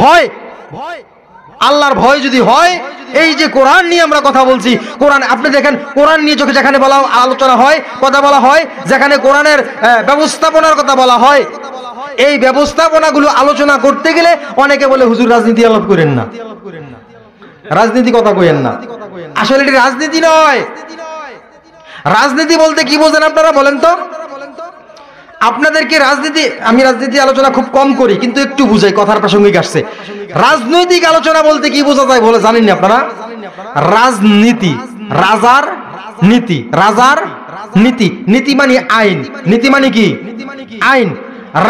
ভয়। আল্লাহর ভয় যদি হয়, এই যে কোরআন নিয়ে আমরা কথা বলছি, কোরআন আপনি দেখেন, কোরআন নিয়ে চোখে যেখানে বলা আলোচনা হয়, কথা বলা হয়, যেখানে কোরআনের ব্যবস্থাপনার কথা বলা হয়, এই ব্যবস্থাপনাগুলো আলোচনা করতে গেলে অনেকে বলে হুজুর রাজনীতি আলাপ করেন না, রাজনীতি কথা কইেন না। আসলে এটি রাজনীতি নয়। রাজনীতি বলতে কি বোঝেন আপনারা বলেন তো? আপনাদেরকে রাজনীতি, আমি রাজনীতি আলোচনা খুব কম করি, কিন্তু একটু বুঝাই, কথার প্রাসঙ্গিক আসছে। রাজনৈতিক আলোচনা বলতে কি বোঝা যায় বলে জানেননি আপনারা? রাজনীতি, রাজার নীতি, রাজার নীতি, নীতি মানে আইন, নীতি মানে কি? আইন।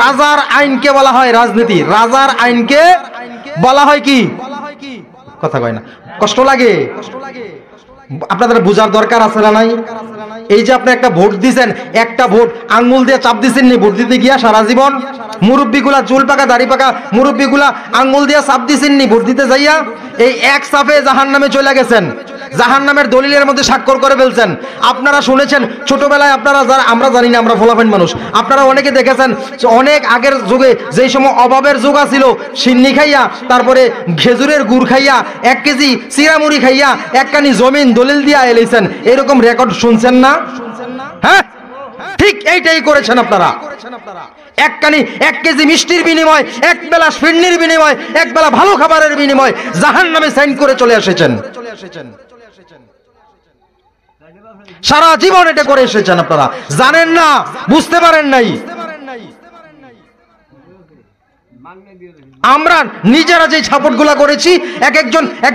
রাজার আইনকে বলা হয় রাজনীতি, রাজার আইনকে বলা হয় কি? কথা কয় না, কষ্ট লাগে। আপনাদের বোঝার দরকার আছে না নাই? এই যে আপনি একটা ভোট দিছেন, একটা ভোট আঙ্গুল দিয়ে চাপ দিছেন নি ভোট দিতে গিয়া সারা জীবন? মুরব্বীগুলা, চুল পাকা দাড়ি পাকা মুরব্বীগুলা আঙ্গুল দিয়ে চাপ দিছেন নি ভোট দিতে যাইয়া? এই এক চাপে জাহান্নামে চলে গেছেন, জাহান্নামের দলিলের মধ্যে স্বাক্ষর করে ফেলছেন। আপনারা শুনেছেন ছোটবেলায়, আপনারা যারা, আমরা জানি না, আমরা ফলাফাইন মানুষ, আপনারা অনেকে দেখেছেন অনেক আগের যুগে যেই সময় অভাবের যুগ ছিল, সিন্নি খাইয়া, তারপরে খেজুরের গুড় খাইয়া, 1 কেজি চিরামুড়ি খাইয়া একখানি জমিন দলিল দিয়া এলেছেন। এরকম রেকর্ড শুনছেন না? হ্যাঁ, ঠিক এইটাই করেছেন আপনারা। একখানি 1 কেজি মিষ্টির বিনিময়, এক বেলা ফিরনির বিনিময়, এক বেলা ভালো খাবারের বিনিময় জাহান্নামে সাইন করে চলে এসেছেন। সারা জীবন এটা করে এসেছেন আপনারা, জানেন না, বুঝতে পারেন নাই। আমরা নিজেরা যে সাপোর্ট গুলা করেছি, এক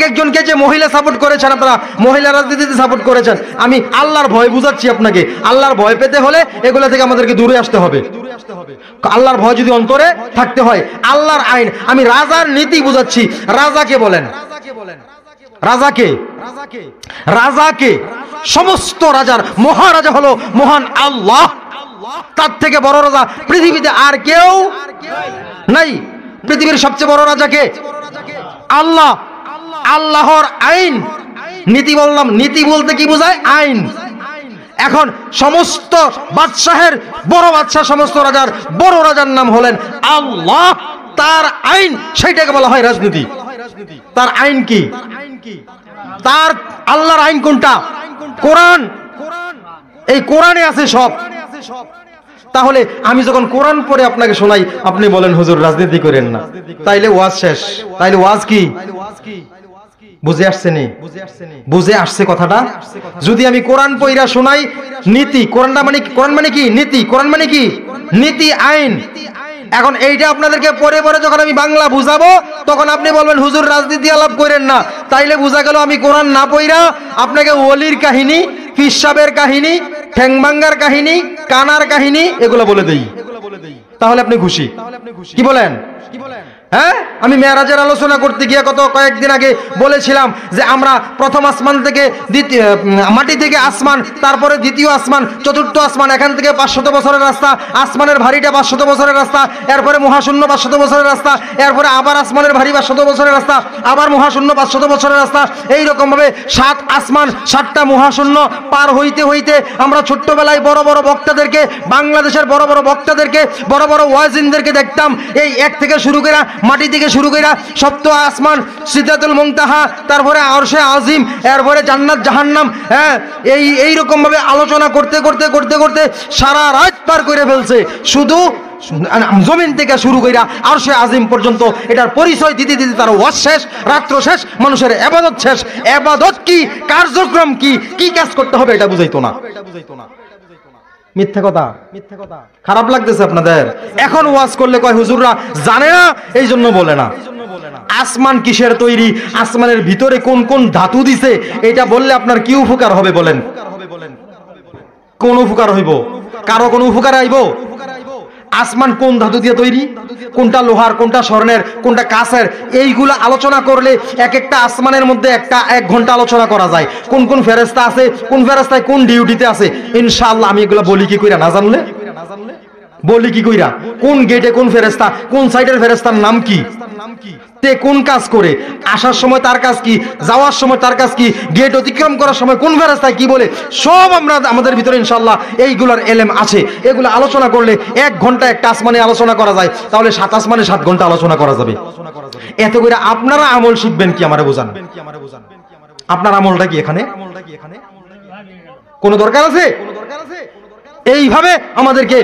একজনকে যে মহিলা সাপোর্ট করেছেন, আপনারা মহিলা রাজনীতিতে সাপোর্ট করেছেন। আমি আল্লাহর ভয় বুঝাচ্ছি আপনাকে। আল্লাহর ভয় পেতে হলে এগুলা থেকে আমাদেরকে দূরে আসতে হবে। আল্লাহর ভয় যদি অন্তরে থাকতে হয়, আল্লাহর আইন, আমি রাজার নীতি বুঝাচ্ছি। রাজাকে বলেন, রাজাকে, রাজাকে, সমস্ত রাজার মহারাজা হলো মহান আল্লাহ। তার থেকে বড় রাজা পৃথিবীতে আর কেউ নাই। পৃথিবীর সবচেয়ে বড় রাজাকে? আল্লাহ। আল্লাহর আইন, নীতি বললাম, নীতি বলতে কি বোঝায়? আইন। এখন সমস্ত বাদশাহের বড় বাদশাহ, সমস্ত রাজার বড় রাজার নাম হলেন আল্লাহ। তার আইন, সেইটাকে বলা হয় রাজনীতি। তার আইন কি? তার আল্লাহর আইন কোনটা? কোরআন। এই কোরআনে আছে সব। তাহলে আমি যখন কোরআন পড়ে আপনাকে শোনাই, আপনি বলেন হুজুর রাজনীতি করেন না, তাইলে ওয়াজ শেষ। তাইলে ওয়াজ কি? বুঝে আসছে নি? বুঝে আসছে কথাটা? যদি আমি কোরআন পড়া শোনাই, নীতি, কোরআনটা মানে, কোরআন মানে কি? নীতি। কোরআন মানে কি? নীতি, আইন। এখন এইটা আপনাদেরকে পরে পরে যখন আমি বাংলা বুঝাবো, তখন আপনি বলবেন হুজুর রাজনীতি আলাপ করেন না। তাইলে বোঝা গেল আমি কোরআন না পড়া আপনাকে ওলির কাহিনী, পিসাবের কাহিনী, ঠ্যাংবাঙ্গার কাহিনী, কানার কাহিনী এগুলো বলে দেই। তাহলে আপনি খুশি? কি বলেন? হ্যাঁ, আমি মেরাজের আলোচনা করতে গিয়ে কয়েকদিন আগে বলেছিলাম যে আমরা প্রথম আসমান থেকে দ্বিতীয়, মাটি থেকে আসমান, তারপরে দ্বিতীয় আসমান, চতুর্থ আসমান, এখান থেকে 500 বছরের রাস্তা, আসমানের ভারীটা 500 বছরের রাস্তা, এরপরে মহাশূন্য 500 বছরের রাস্তা, এরপরে আবার আসমানের ভারী 500 বছরের রাস্তা, আবার মহাশূন্য 500 বছরের রাস্তা। এইরকম ভাবে 7 আসমান 7টা মহাশূন্য পার হইতে হইতে আমরা ছোট্টবেলায় বড় বড় বক্তাদেরকে, বাংলাদেশের বড় বড় বক্তাদেরকে, বড় বড় ওয়াজিনদেরকে দেখতাম। এই এক থেকে শুরু করে, মাটি থেকে শুরু করে সপ্ত আসমান, সিদরাতুল মুনতাহা, তারপরে আরশে আজিম, এরপরে জান্নাত জাহান্নাম, হ্যাঁ, এইরকম ভাবে আলোচনা করতে করতে করতে করতে সারা রাত পার করে ফেলছে। শুধু জমিন থেকে শুরু করে আরশে আজিম পর্যন্ত এটার পরিচয় দিতে দিতে তার ওয়াজ শেষ, রাত্র শেষ, মানুষের ইবাদত শেষ। ইবাদত কি, কার্যক্রম কি, কি কাজ করতে হবে এটা বুঝাইতো না। মিথ্যা কথা, মিথ্যা কথা। খারাপ লাগতেছে আপনাদের? এখন ওয়াজ করলে কয় হুজুররা জানে না, এই জন্য বলে না। আসমান কিসের তৈরি, আসমানের ভিতরে কোন কোন ধাতু দিছে, এটা বললে আপনার কি উপকার হবে বলেন? কোন উপকার হইব? কারো কোন উপকার আইব? আসমান কোন ধাতু দিয়ে তৈরি, কোনটা লোহার, কোনটা স্বর্ণের, কোনটা কাঁচের, এইগুলো আলোচনা করলে এক একটা আসমানের মধ্যে 1 ঘন্টা আলোচনা করা যায়। কোন কোন ফেরেশতা আছে, কোন ফেরেশতায় কোন ডিউটিতে আছে, ইনশাআল্লাহ আমি এগুলো বলি কি কইরা? না জানলে বলি কি কইরা? কোন গেটে কোন ফেরেশতা, কোন সাইডের ফেরেশতার নাম কি, তে কোন কাজ করে, আসার সময় তার কাজ কি, যাওয়ার সময় তার কাজ কি, গেট অতিক্রম করার সময় কোন ফেরেশতা কি বলে, সব আমরা আমাদের ভিতরে ইনশাআল্লাহ এইগুলোর এলেম আছে। এগুলো আলোচনা করলে 1 ঘন্টা একটা আসমানে আলোচনা করা যায়, তাহলে 7 আসমানে 7 ঘন্টা আলোচনা করা যাবে। এত করে আপনারা আমল শিখবেন কি আমারে বোঝান। আপনার আমলটা কি এখানে কোনো দরকার আছে? এইভাবে আমাদেরকে